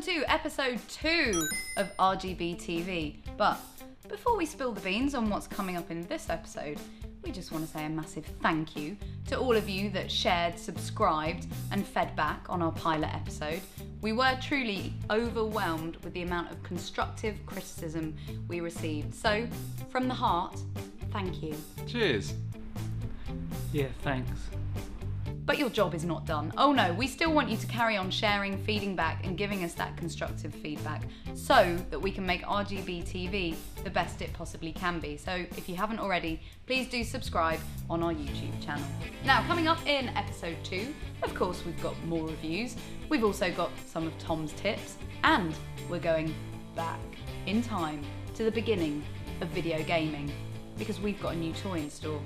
to episode 2 of RGB TV. But before we spill the beans on what's coming up in this episode, we just want to say a massive thank you to all of you that shared, subscribed and fed back on our pilot episode. We were truly overwhelmed with the amount of constructive criticism we received. So, from the heart, thank you. Cheers. Yeah, thanks. But your job is not done. Oh no, we still want you to carry on sharing, feeding back and giving us that constructive feedback so that we can make RGB TV the best it possibly can be. So if you haven't already, please do subscribe on our YouTube channel. Now, coming up in episode 2, of course we've got more reviews. We've also got some of Tom's tips and we're going back in time to the beginning of video gaming because we've got a new toy in store.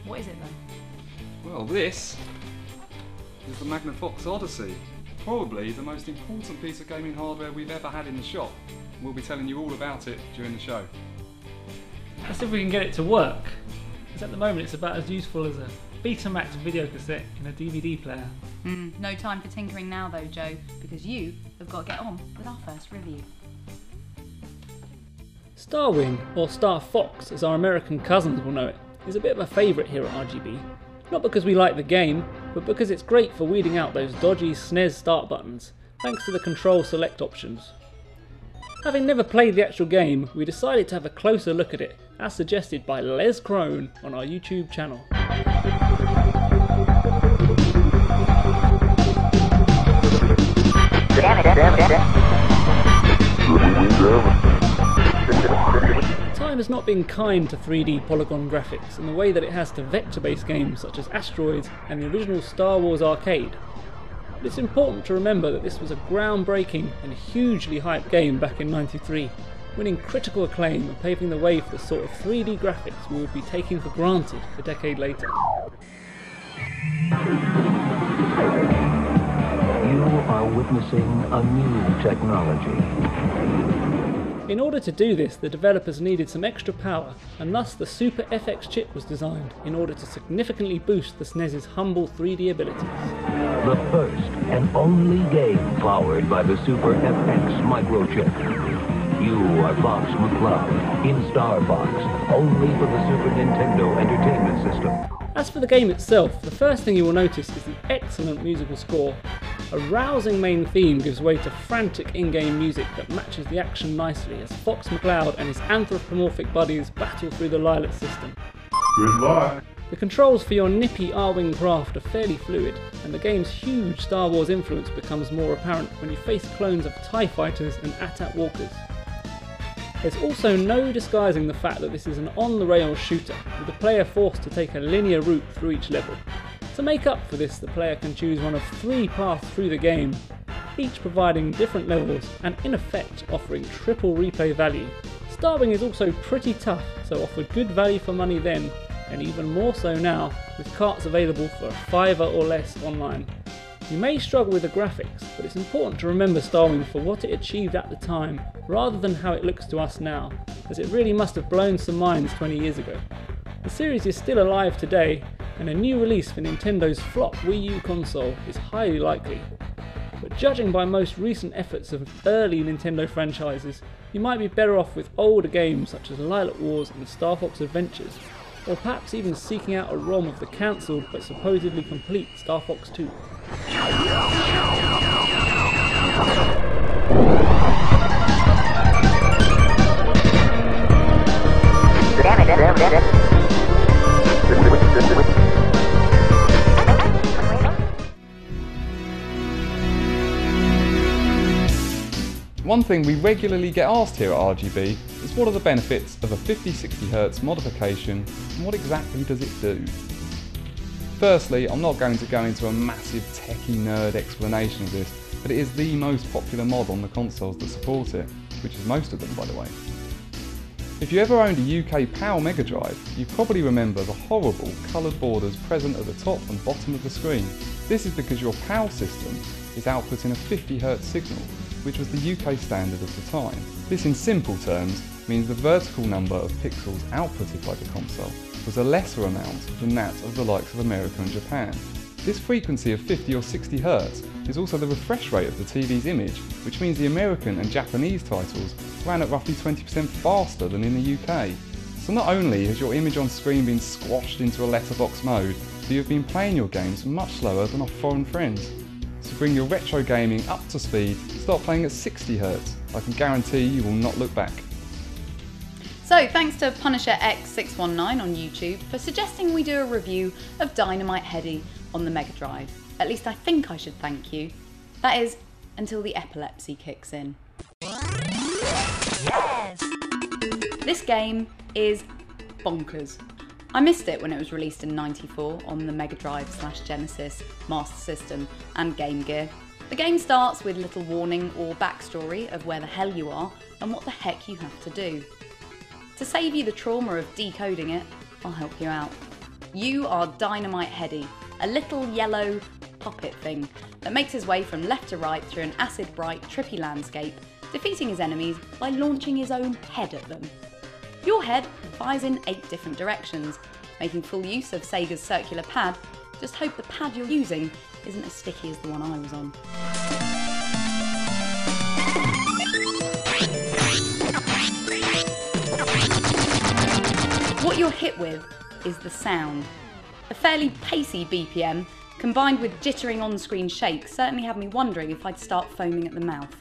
What is it then? Well, this is the Magnavox Odyssey. Probably the most important piece of gaming hardware we've ever had in the shop. We'll be telling you all about it during the show. Let's see if we can get it to work. Because at the moment it's about as useful as a Betamax video cassette in a DVD player. No time for tinkering now though, Joe, because you have got to get on with our first review. Starwing, or Star Fox as our American cousins will know it, is a bit of a favourite here at RGB. Not because we like the game, but because it's great for weeding out those dodgy SNES start buttons, thanks to the control select options. Having never played the actual game, we decided to have a closer look at it, as suggested by Les Crone on our YouTube channel. Time has not been kind to 3D polygon graphics in the way that it has to vector-based games such as Asteroids and the original Star Wars arcade. But it's important to remember that this was a groundbreaking and hugely hyped game back in '93, winning critical acclaim and paving the way for the sort of 3D graphics we would be taking for granted a decade later. You are witnessing a new technology. In order to do this, the developers needed some extra power, and thus the Super FX chip was designed in order to significantly boost the SNES's humble 3D abilities. The first and only game powered by the Super FX microchip. You are Fox McCloud in Star Fox, only for the Super Nintendo Entertainment System. As for the game itself, the first thing you will notice is the excellent musical score. A rousing main theme gives way to frantic in-game music that matches the action nicely as Fox McCloud and his anthropomorphic buddies battle through the Lilac system. Goodbye. The controls for your nippy R-Wing craft are fairly fluid, and the game's huge Star Wars influence becomes more apparent when you face clones of TIE fighters and AT-AT walkers. There's also no disguising the fact that this is an on-the-rails shooter, with the player forced to take a linear route through each level. To make up for this, the player can choose one of 3 paths through the game, each providing different levels and in effect offering triple replay value. Starwing is also pretty tough, so offered good value for money then, and even more so now, with carts available for £5 or less online. You may struggle with the graphics, but it's important to remember Starwing for what it achieved at the time, rather than how it looks to us now, as it really must have blown some minds 20 years ago. The series is still alive today, and a new release for Nintendo's flop Wii U console is highly likely. But judging by most recent efforts of early Nintendo franchises, you might be better off with older games such as Lilac Wars and Star Fox Adventures, or perhaps even seeking out a ROM of the cancelled but supposedly complete Star Fox 2. One thing we regularly get asked here at RGB is what are the benefits of a 50-60Hz modification and what exactly does it do? Firstly, I'm not going to go into a massive techie nerd explanation of this, but it is the most popular mod on the consoles that support it, which is most of them by the way. If you ever owned a UK PAL Mega Drive, you probably remember the horrible coloured borders present at the top and bottom of the screen. This is because your PAL system is outputting a 50Hz signal, which was the UK standard at the time. This in simple terms means the vertical number of pixels outputted by the console was a lesser amount than that of the likes of America and Japan. This frequency of 50 or 60 Hz is also the refresh rate of the TV's image, which means the American and Japanese titles ran at roughly 20% faster than in the UK. So not only has your image on screen been squashed into a letterbox mode, but you've been playing your games much slower than our foreign friends. To bring your retro gaming up to speed, start playing at 60 Hz. I can guarantee you will not look back. So thanks to Punisher X619 on YouTube for suggesting we do a review of Dynamite Headdy on the Mega Drive. At least I think I should thank you. That is, until the epilepsy kicks in. Yes! This game is bonkers. I missed it when it was released in '94 on the Mega Drive / Genesis, Master System and Game Gear. The game starts with little warning or backstory of where the hell you are and what the heck you have to do. To save you the trauma of decoding it, I'll help you out. You are Dynamite Headdy, a little yellow puppet thing that makes his way from left to right through an acid-bright, trippy landscape, defeating his enemies by launching his own head at them. Your head fires in 8 different directions, making full use of Sega's circular pad. Just hope the pad you're using isn't as sticky as the one I was on. What you're hit with is the sound. A fairly pacey BPM combined with jittering on-screen shake certainly had me wondering if I'd start foaming at the mouth.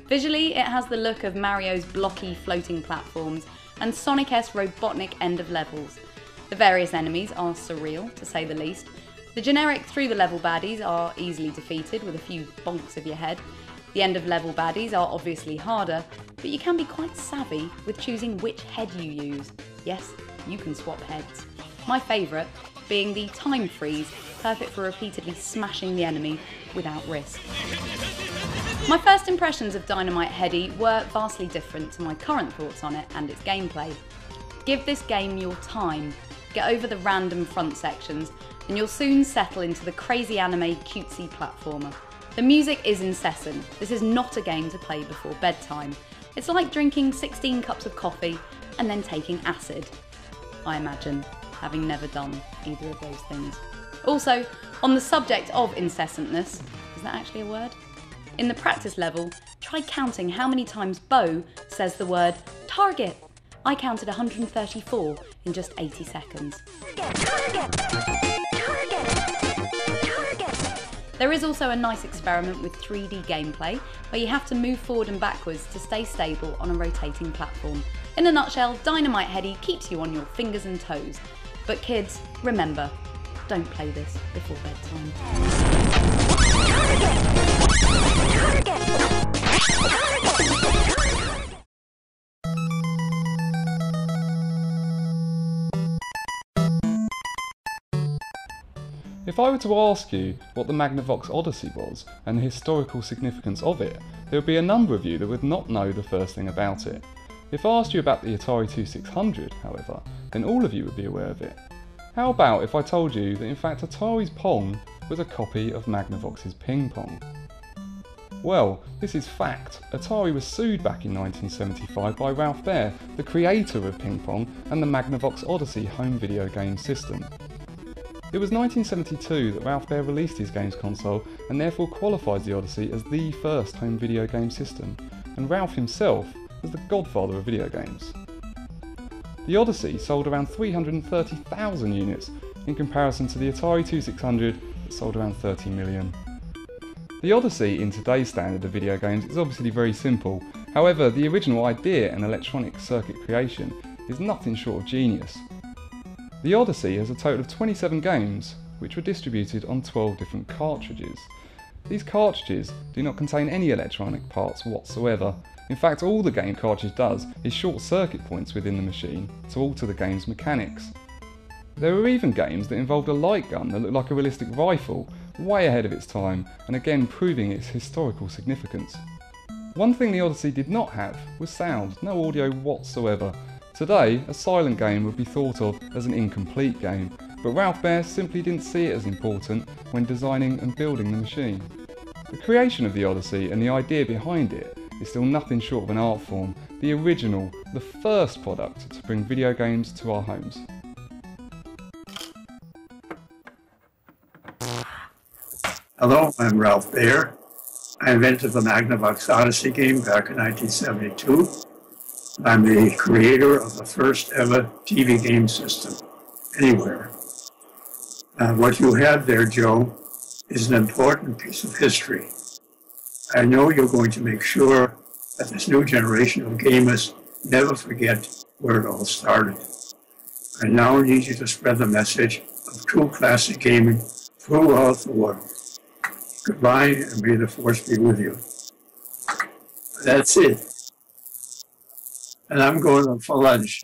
Visually, it has the look of Mario's blocky floating platforms and Sonic-esque Robotnik end of levels. The various enemies are surreal, to say the least. The generic through-the-level baddies are easily defeated with a few bonks of your head. The end-of-level baddies are obviously harder, but you can be quite savvy with choosing which head you use. Yes, you can swap heads. My favourite being the time freeze, perfect for repeatedly smashing the enemy without risk. My first impressions of Dynamite Headdy were vastly different to my current thoughts on it and its gameplay. Give this game your time, get over the random front sections, and you'll soon settle into the crazy anime cutesy platformer. The music is incessant. This is not a game to play before bedtime. It's like drinking 16 cups of coffee and then taking acid, I imagine, having never done either of those things. Also, on the subject of incessantness, is that actually a word? In the practice level, try counting how many times Bo says the word target. I counted 134 in just 80 seconds. There is also a nice experiment with 3D gameplay where you have to move forward and backwards to stay stable on a rotating platform. In a nutshell, Dynamite Headdy keeps you on your fingers and toes. But kids, remember, don't play this before bedtime. If I were to ask you what the Magnavox Odyssey was and the historical significance of it, there would be a number of you that would not know the first thing about it. If I asked you about the Atari 2600, however, then all of you would be aware of it. How about if I told you that in fact Atari's Pong was a copy of Magnavox's Ping Pong? Well, this is fact. Atari was sued back in 1975 by Ralph Baer, the creator of Ping Pong and the Magnavox Odyssey home video game system. It was 1972 that Ralph Baer released his games console and therefore qualifies the Odyssey as the first home video game system, and Ralph himself was the godfather of video games. The Odyssey sold around 330,000 units in comparison to the Atari 2600 that sold around 30 million. The Odyssey in today's standard of video games is obviously very simple, however the original idea and electronic circuit creation is nothing short of genius. The Odyssey has a total of 27 games, which were distributed on 12 different cartridges. These cartridges do not contain any electronic parts whatsoever. In fact, all the game cartridge does is short circuit points within the machine to alter the game's mechanics. There were even games that involved a light gun that looked like a realistic rifle, way ahead of its time, and again proving its historical significance. One thing the Odyssey did not have was sound, no audio whatsoever. Today, a silent game would be thought of as an incomplete game, but Ralph Baer simply didn't see it as important when designing and building the machine. The creation of the Odyssey and the idea behind it is still nothing short of an art form, the original, the first product to bring video games to our homes. Hello, I'm Ralph Baer. I invented the Magnavox Odyssey game back in 1972. I'm the creator of the first ever TV game system anywhere. What you have there, Joe, is an important piece of history. I know you're going to make sure that this new generation of gamers never forget where it all started. I now need you to spread the message of true classic gaming throughout the world. Goodbye, and may the force be with you. That's it. And I'm going for lunch.